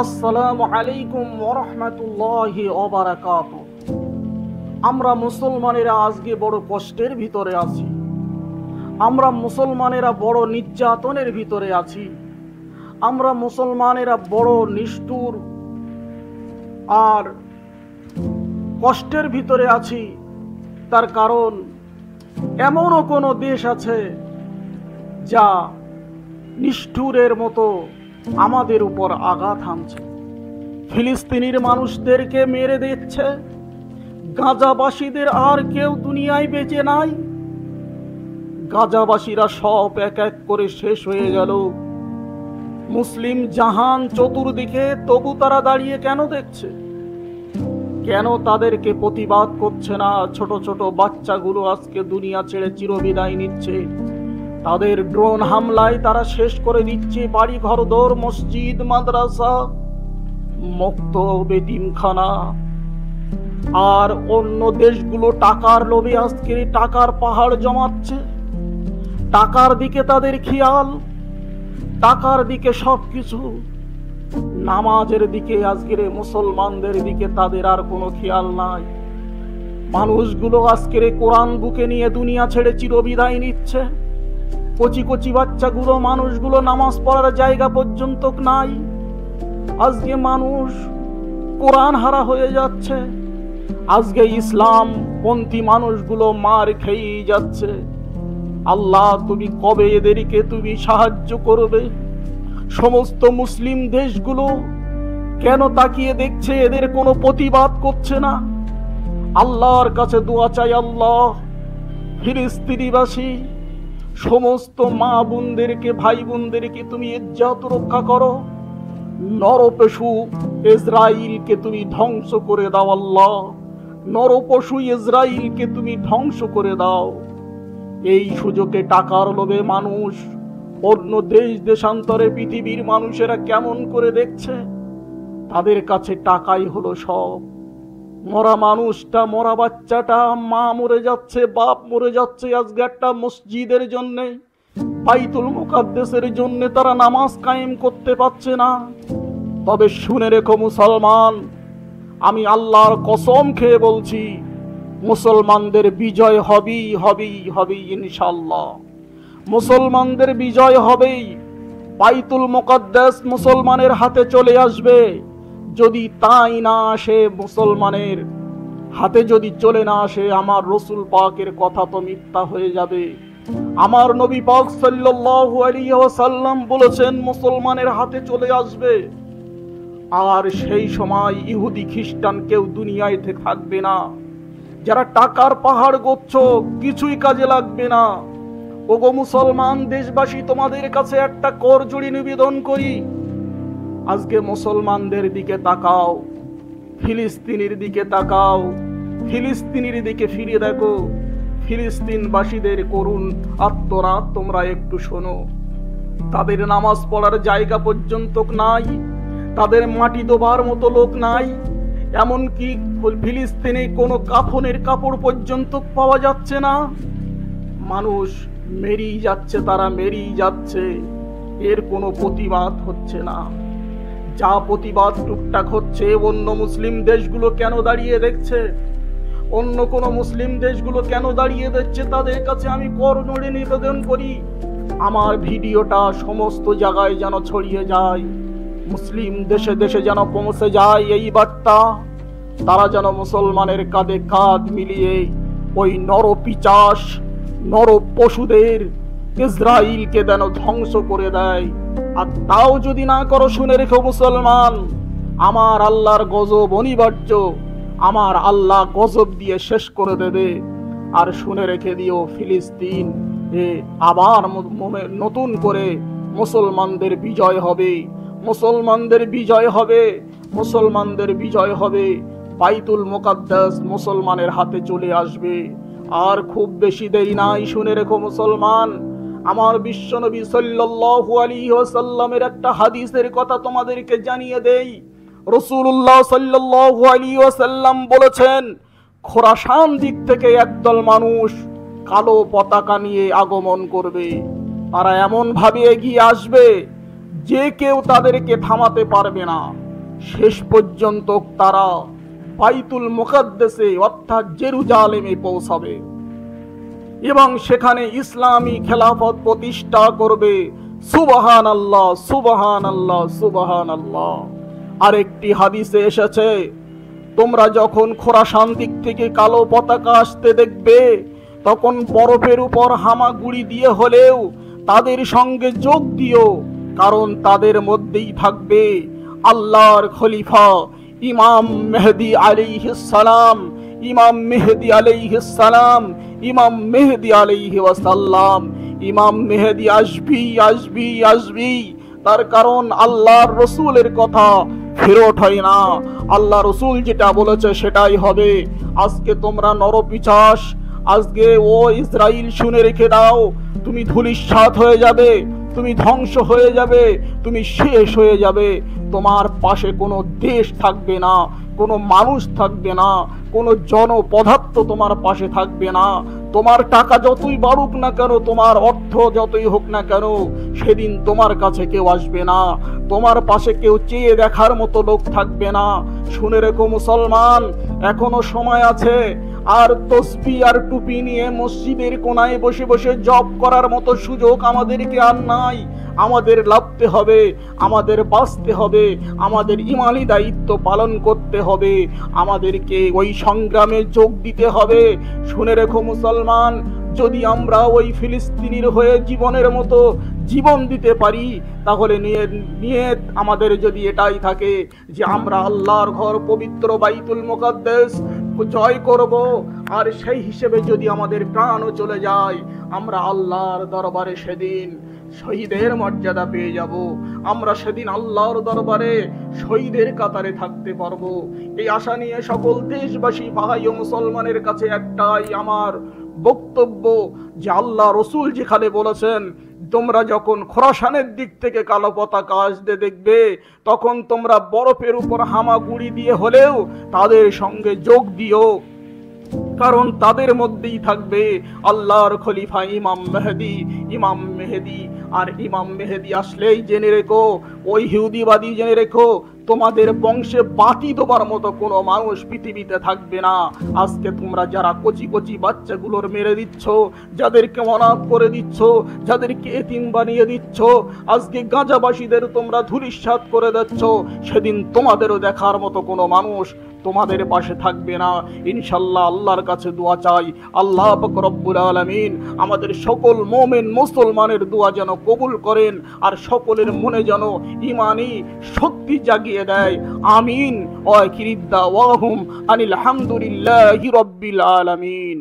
আসসালামু আলাইকুম ওয়া রাহমাতুল্লাহি ওয়া বারাকাতুহু। আমরা মুসলমানেরা আজকে বড় কষ্টের ভিতরে আছি। আমরা মুসলমানেরা বড় নির্যাতনের ভিতরে আছি। আমরা মুসলমানেরা বড় নিষ্ঠুর আর কষ্টের ভিতরে আছি। তার কারণ এমনও কোনো দেশ আছে যা নিষ্ঠুরের মতো আমাদের উপর আঘাত হানছে। ফিলিস্তিনের মানুষদেরকে মেরে দিচ্ছে। গাজাবাসীদের আর কেউ দুনিয়ায় বেঁচে নাই। গাজাবাসীরা সব এক এক করে শেষ হয়ে গেল। মুসলিম জাহান চতুর্দিকে, তবু তারা দাঁড়িয়ে কেন দেখছে? কেন তাদেরকে প্রতিবাদ করছে না? ছোট ছোট বাচ্চাগুলো আজকে দুনিয়া ছেড়ে চিরবিদায় নিচ্ছে। তাদের ড্রোন হামলায় তারা শেষ করে দিচ্ছে বাড়ি ঘরদোর, মসজিদ, মাদ্রাসা, মক্তব, এতিমখানা। আর অন্য দেশগুলো টাকার লোভে আজকে টাকার পাহাড় জমাচ্ছে। টাকার দিকে তাদের খেয়াল, টাকার দিকে সবকিছু। নামাজের দিকে, আজকের মুসলমানদের দিকে তাদের আর কোনো খেয়াল নাই। মানুষগুলো আজকের কোরআন বুকে নিয়ে দুনিয়া ছেড়ে চিরবিদায় নিচ্ছে। কচি কচি বাচ্চাগুলো, মানুষগুলো নামাজ পড়ার জায়গা পর্যন্ত নাই। আজকে মানুষ কোরআন হারা হয়ে যাচ্ছে। আজকে ইসলাম পন্থী মানুষগুলো মার খেয়েই যাচ্ছে। আল্লাহ, তুমি কবে এদেরকে তুমি সাহায্য করবে? সমস্ত মুসলিম দেশগুলো কেন তাকিয়ে দেখছে? এদের কোনো প্রতিবাদ করছে না। আল্লাহর কাছে দোয়া চাই, আল্লাহ ফিলিস্তিনিবাসী সমস্ত মা বোনদেরকে, ভাই বোনদেরকে তুমি ইজ্জত রক্ষা করো। নরপশু ইসরাইলকে তুমি ধ্বংস করে দাও। আল্লাহ, নরপশু ইসরাইলকে তুমি ধ্বংস করে দাও। এই সুযোগে টাকার লোভে মানুষ অন্য দেশ দেশান্তরে পৃথিবীর মানুষেরা কেমন করে দেখছে? তাদের কাছে টাকাই হলো সব। মরা মানুষটা, মরা বাচ্চাটা, মা মরে যাচ্ছে, বাপ মরে যাচ্ছে। আজকে একটা মসজিদের জন্য, বাইতুল মুকাদ্দাসের জন্য তারা নামাজ কায়েম করতে পারছে না। তবে শুনে রেখো মুসলমান, আমি আল্লাহর কসম খেয়ে বলছি, মুসলমানদের বিজয় হবেই, হবেই, হবেই ইনশাআল্লাহ। মুসলমানদের বিজয় হবেই। বাইতুল মুকাদ্দাস মুসলমানের হাতে চলে আসবে। যদি তাই না আসে, মুসলমানের হাতে যদি চলে না আসে, আমার রসুল পাকের কথা তো মিথ্যা হয়ে যাবে। আমার নবী পাক সাল্লাল্লাহু আলাইহি ওয়াসাল্লাম বলেছেন মুসলমানের হাতে চলে আসবে। আর সেই সময় ইহুদি খ্রিস্টান কেউ দুনিয়ায় থাকবে না। যারা টাকার পাহাড় গোচ্ছ, কিছুই কাজে লাগবে না। ওগো মুসলমান দেশবাসী, তোমাদের কাছে একটা করজোড়ে নিবেদন করি, আজকে মুসলমানদের দিকে তাকাও, ফিলিস্তিনের দিকে তাকাও, ফিলিস্তিনের দিকে ফিরে দেখো। ফিলিস্তিনবাসীদের করুণ আত্মনাদ তোমরা একটু শোনো। তাদের নামাজ পড়ার জায়গা পর্যন্ত নাই, তাদের মাটি দেবার মতো লোক নাই। এমনকি ফিলিস্তিনে কোনো কাফনের কাপড় পর্যন্ত পাওয়া যাচ্ছে না। মানুষ মেরেই যাচ্ছে, তারা মেরেই যাচ্ছে। এর কোনো প্রতিবাদ হচ্ছে না। যা প্রতিবাদ টুকটাক হচ্ছে, অন্য মুসলিম দেশগুলো কেন দাঁড়িয়ে দেখছে? অন্য কোন মুসলিম দেশগুলো কেন দাঁড়িয়ে দেখছে? তাদের কাছে আমি করজোড়ে নিবেদন করি, আমার ভিডিওটা সমস্ত জায়গায় যেন ছড়িয়ে যায়, মুসলিম দেশে দেশে যেন পৌঁছে যায় এই বার্তা। তারা যেন মুসলমানের কাঁধে কাঁধ মিলিয়ে ওই নরপিচাস, নর পশুদের, ইসরাইলকে যেন ধ্বংস করে দেয়। আর তাও যদি না করো, শুনে রেখো মুসলমান, আমার আল্লাহর গজব অনিবার্য। আমার আল্লাহ গজব দিয়ে শেষ করে দেবে। আর শুনে রেখে দিও, ফিলিস্তিন আবার নতুন করে মুসলমানদের বিজয় হবে, মুসলমানদের বিজয় হবে, মুসলমানদের বিজয় হবে। বাইতুল মুকাদ্দাস মুসলমানের হাতে চলে আসবে। আর খুব বেশি দেরি নাই। শুনে রেখো মুসলমান, আমার বিশ্বনবী সাল্লাল্লাহু আলাইহি ওয়াসাল্লামের একটা হাদিসের কথা তোমাদেরকে জানিয়ে দেই। রাসূলুল্লাহ সাল্লাল্লাহু আলাইহি ওয়াসাল্লাম বলেছেন, খোরাসান দিক থেকে একদল মানুষ কালো পতাকা নিয়ে আগমন করবে। তারা এমন ভাবে এগিয়ে আসবে যে কেউ তাদেরকে থামাতে পারবে না। শেষ পর্যন্ত তারা বাইতুল মুকাদ্দাসে অর্থাৎ জেরুজালেমে পৌঁছাবে এবং সেখানে ইসলামী খেলাফত প্রতিষ্ঠা করবে। সুবহানাল্লাহ, সুবহানাল্লাহ, সুবহানাল্লাহ। আরেকটি হাদিসে এসেছে, তোমরা যখন খোরাসান দিক থেকে কালো পতাকা আসতে দেখবে, তখন বরফের উপর হামাগুড়ি দিয়ে হলেও তাদের সঙ্গে যোগ দিও, কারণ তাদের মধ্যেই থাকবে আল্লাহর খলিফা ইমাম মেহেদী আলাইহিস সালাম, ইমাম মেহেদী আলাইহিস সালাম, ইমাম মেহেদী আলাইহি ওয়াসাল্লাম। ইমাম মেহেদী আসবি আসবি আসবি, তার কারণ আল্লাহর রসুলের কথা ফেরত হয় না, আল্লাহ রসুল যেটা বলেছে সেটাই হবে। আজকে তোমরা নরপিশাচ, আজকে ও ইসরাইল শুনে রেখে দাও, তুমি ধূলিসাৎ হয়ে যাবে, তুমি ধ্বংস হয়ে যাবে, তুমি শেষ হয়ে যাবে। তোমার পাশে কোনো দেশ থাকবে না, কোনো মানুষ থাকবে না, কোনো জনপদার্থ তোমার পাশে থাকবে না। তোমার টাকা যতই বাড়ুক না কেন, তোমার অর্থ যতই হোক না কেন, সেদিন তোমার কাছে কেউ আসবে না, তোমার পাশে কেউ চেয়ে দেখার মতো লোক থাকবে না। শুনে রেখো মুসলমান, এখনো সময় আছে। আর তসবিহ আর টুপি নিয়ে মসজিদের কোনায় বসে বসে জব করার মতো সুযোগ আমাদেরকে আর নাই। আমাদের লাভতে হবে, আমাদের বাঁচতে হবে, আমাদের ইমানি দায়িত্ব পালন করতে হবে, আমাদেরকে ওই সংগ্রামে যোগ দিতে হবে। শুনে রেখো মুসলমান, যদি আমরা ওই ফিলিস্তিনির হয়ে জীবনের মতো জীবন দিতে পারি, তাহলে নিয়ত আমাদের যদি এটাই থাকে যে আমরা আল্লাহর ঘর পবিত্র বাইতুল মুকাদ্দাস জয় করব, আর সেই হিসেবে যদি আমাদের প্রাণও চলে যায়, আমরা আল্লাহর দরবারে সেদিন শহীদের মর্যাদা পেয়ে যাব। আমরা সেদিন আল্লাহর দরবারে শহীদের কাতারে থাকতে পারবো। এই আশা নিয়ে সকল দেশবাসী ভাই ও মুসলমানের কাছে একটাই আমার বক্তব্য যে আল্লাহ রসুল যেখানে বলেছেন, তোমরা যখন খোরাসানের দিক থেকে কালো পতাকা আসতে দেখবে, তখন তোমরা বরফের উপর হামাগুড়ি দিয়ে হলেও তাদের সঙ্গে যোগ দিও, কারণ তাদের মধ্যেই থাকবে আল্লাহর খলিফা ইমাম মেহেদী, ইমাম মেহেদী। আর ইমাম মেহেদী আসলেই জেনে রেখো, ওই ইহুদিবাদী জেনে রেখো, তোমাদের বংশে বাতি দেবার মতো কোনো মানুষ পৃথিবীতে থাকবে না। আজকে তোমরা যারা কচি কচি বাচ্চাগুলোর মেরে দিচ্ছ, যাদেরকে অনাথ করে দিচ্ছ, যাদেরকে এতিম বানিয়ে দিচ্ছ, আজকে গাঁজাবাসীদের তোমরা ধূলিসাৎ করে দিচ্ছ, সেদিন তোমাদেরও দেখার মতো কোনো মানুষ তোমাদের পাশে থাকবে না। ইনশাআল্লাহ আল্লাহর কাছে দোয়া চাই, আল্লাহ পাক রব্বুল আলামিন আমাদের সকল মুমিন মুসলমানের দোয়া যেন কবুল করেন, আর সকলের মনে যেন ঈমানি শক্তি জাগিয়ে দেয়। আমিন। ওয়া আখিরু দাওয়াহুম আনিল হামদুলিল্লাহি রাব্বিল আলামিন।